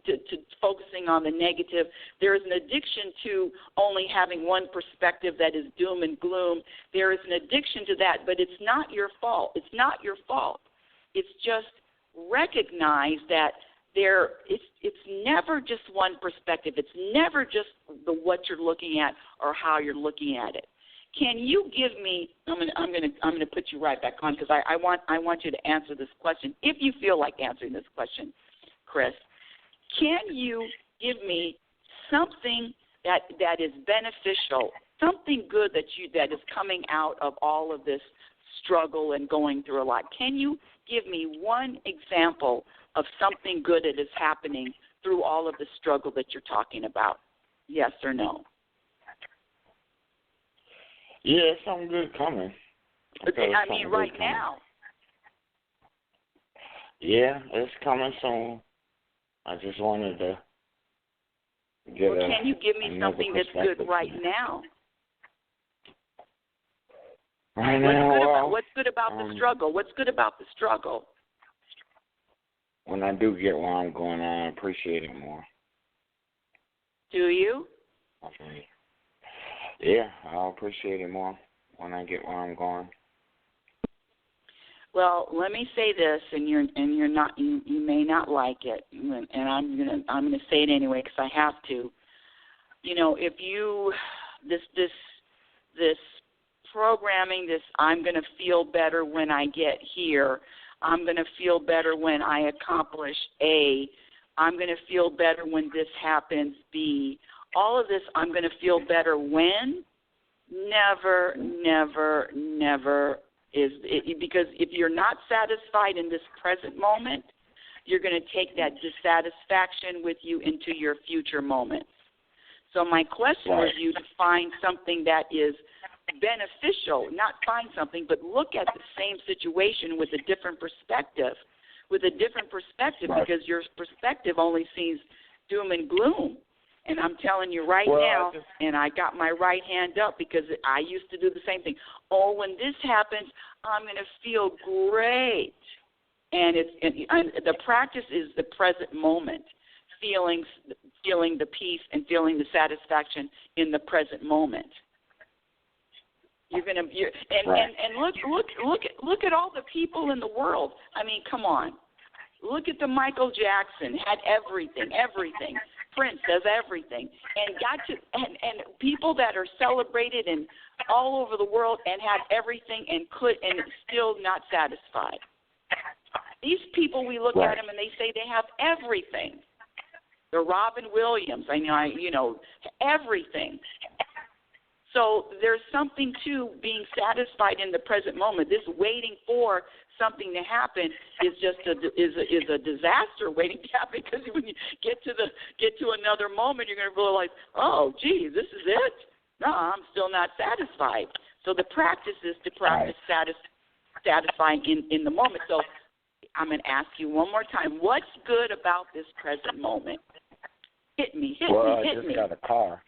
to focusing on the negative. There is an addiction to only having one perspective that is doom and gloom. There is an addiction to that, but it's not your fault. It's not your fault. It's just recognize that it's never just one perspective. It's never just what you're looking at or how you're looking at it. Can you give me? I'm gonna put you right back on because I want you to answer this question if you feel like answering this question, Chris. Can you give me something that is beneficial, something good that is coming out of all of this struggle and going through a lot? Can you give me one example of something good that is happening through all of the struggle that you're talking about? Yes or no? Yeah, something good coming. I mean, right now. Yeah, it's coming soon. I just wanted to get can you give me something that's good right now? Right now, what's good about the struggle? What's good about the struggle? When I do get where I'm going, I appreciate it more. Do you? Okay. Yeah, I'll appreciate it more when I get where I'm going. Well, let me say this, and you may not like it, and I'm gonna say it anyway because I have to. You know, if you this programming, this I'm gonna feel better when I get here. I'm gonna feel better when I accomplish A. I'm gonna feel better when this happens B. All of this, I'm going to feel better when? Never is it, because if you're not satisfied in this present moment, you're going to take that dissatisfaction with you into your future moments. So my question was you to find something that is beneficial, not find something, but look at the same situation with a different perspective, because your perspective only sees doom and gloom. And I'm telling you right now, and I got my right hand up because I used to do the same thing. Oh, when this happens, I'm going to feel great. And the practice is the present moment, feeling the peace and feeling the satisfaction in the present moment. Look at all the people in the world. I mean, come on. Look at the Michael Jackson, had everything. Prince does everything, and people that are celebrated and all over the world and have everything and still not satisfied. These people, we look at them and they say they have everything. The Robin Williams, everything. So there's something to being satisfied in the present moment. This waiting for something to happen is just a disaster waiting to happen, because when you get to another moment, you're going to realize, oh, gee, this is it. No, I'm still not satisfied. So the practice is to practice satisfying in the moment. So I'm going to ask you one more time, what's good about this present moment? Hit me. I just got a car.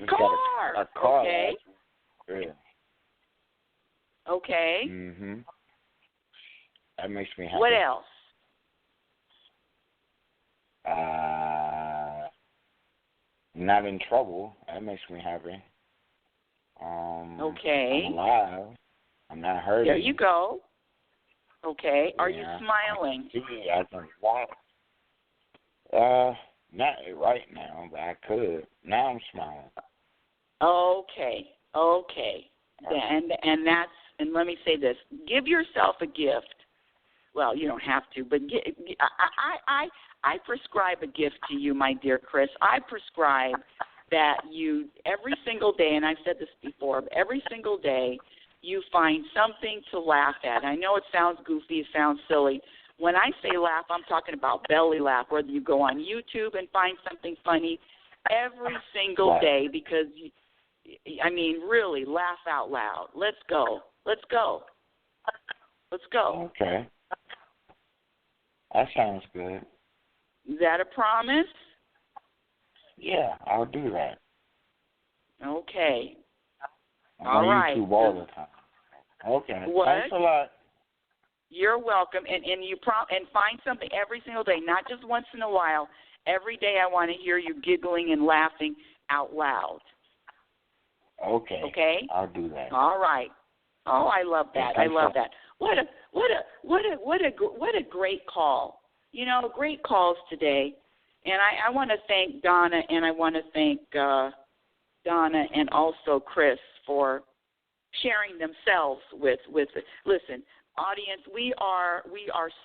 Car. A car. Okay. Yeah. Okay. Mhm. That makes me happy. What else? Not in trouble. That makes me happy. Okay. I'm alive. I'm not hurting. There you go. Okay. Are you Yeah. smiling? I can walk. Not right now, but I could. Now I'm smiling. Okay. And let me say this: give yourself a gift. Well, you don't have to, but I prescribe a gift to you, my dear Chris. I prescribe that you every single day, and I've said this before, but every single day you find something to laugh at. I know it sounds goofy, it sounds silly. When I say laugh, I'm talking about belly laugh, whether you go on YouTube and find something funny every single day, because, really, laugh out loud. Let's go. Okay. That sounds good. Is that a promise? Yeah, I'll do that. Okay. I'm All on right. YouTube all the time. Okay. What? Thanks a lot. You're welcome. And find something every single day, not just once in a while. Every day I want to hear you giggling and laughing out loud. Okay. Okay? I'll do that. All right. Oh, I love that. I love that. What a great call. You know, great calls today. And I want to thank Donna, and I want to thank Donna and also Chris for sharing themselves with. Listen, audience, we are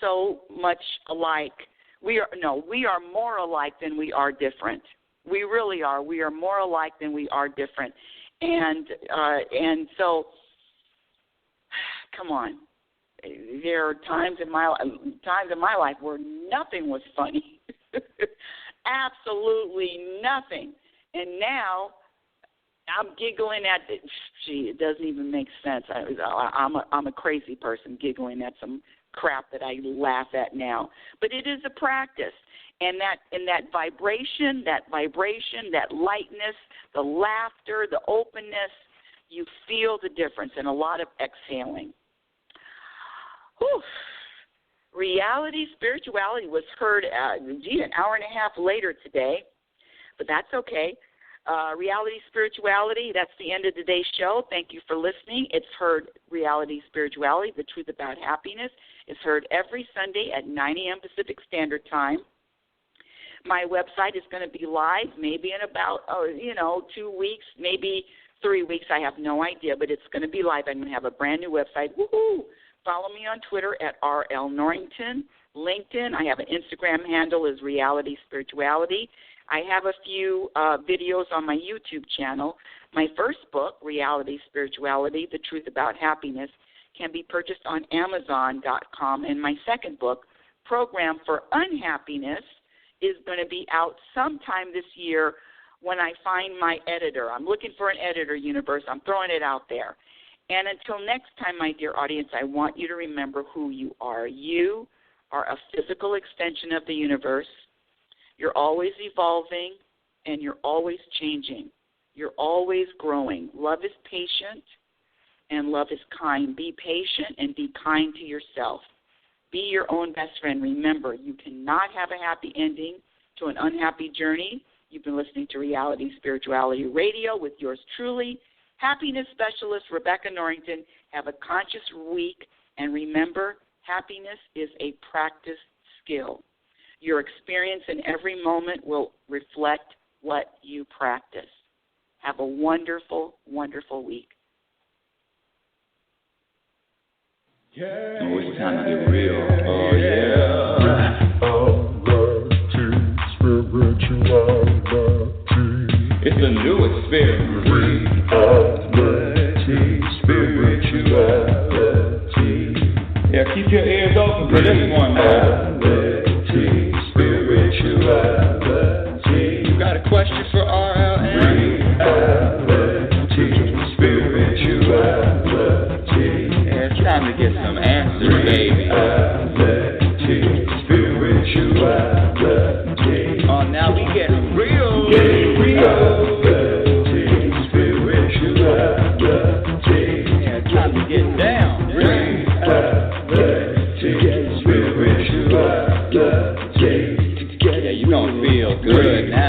so much alike. We are more alike than we are different. We really are. We are more alike than we are different. And so, come on. There are times in my life where nothing was funny. Absolutely nothing. And now I'm giggling at it. Gee, it doesn't even make sense. I'm a crazy person giggling at some crap that I laugh at now. But it is a practice. And that vibration, that lightness, the laughter, the openness, you feel the difference, and a lot of exhaling. Whew. Reality Spirituality was heard, an hour and a half later today, but that's okay. Reality Spirituality, that's the end of today's show. Thank you for listening. It's heard, Reality Spirituality, The Truth About Happiness, is heard every Sunday at 9 a.m. Pacific Standard Time. My website is going to be live maybe in about, 2 weeks, maybe 3 weeks. I have no idea, but it's going to be live. I'm going to have a brand new website. Woohoo! Follow me on Twitter at RL Norrington. LinkedIn, I have an Instagram handle is Reality Spirituality. I have a few videos on my YouTube channel. My first book, Reality Spirituality, The Truth About Happiness, can be purchased on Amazon.com. And my second book, Program for Unhappiness, is going to be out sometime this year when I find my editor. I'm looking for an editor, universe. I'm throwing it out there. And until next time, my dear audience, I want you to remember who you are. You are a physical extension of the universe. You're always evolving, and you're always changing. You're always growing. Love is patient, and love is kind. Be patient and be kind to yourself. Be your own best friend. Remember, you cannot have a happy ending to an unhappy journey. You've been listening to Reality Spirituality Radio with yours truly, happiness specialist Rebecca Norrington. Have a conscious week, and remember, happiness is a practiced skill. Your experience in every moment will reflect what you practice. Have a wonderful, wonderful week. Yeah. Oh, it's time to get real. Oh, yeah. It's a new experience. Reality Spirituality. Yeah, keep your ears open for this one, man. Reality Spirituality. You got a question for RLN? Reality Spirituality. Yeah, it's time to get some answers, baby. Reality Spirituality. Oh, now we get real. Reality Spirituality. Yeah, it's time to get down. Reality Spirituality. Yeah, you gonna feel good now.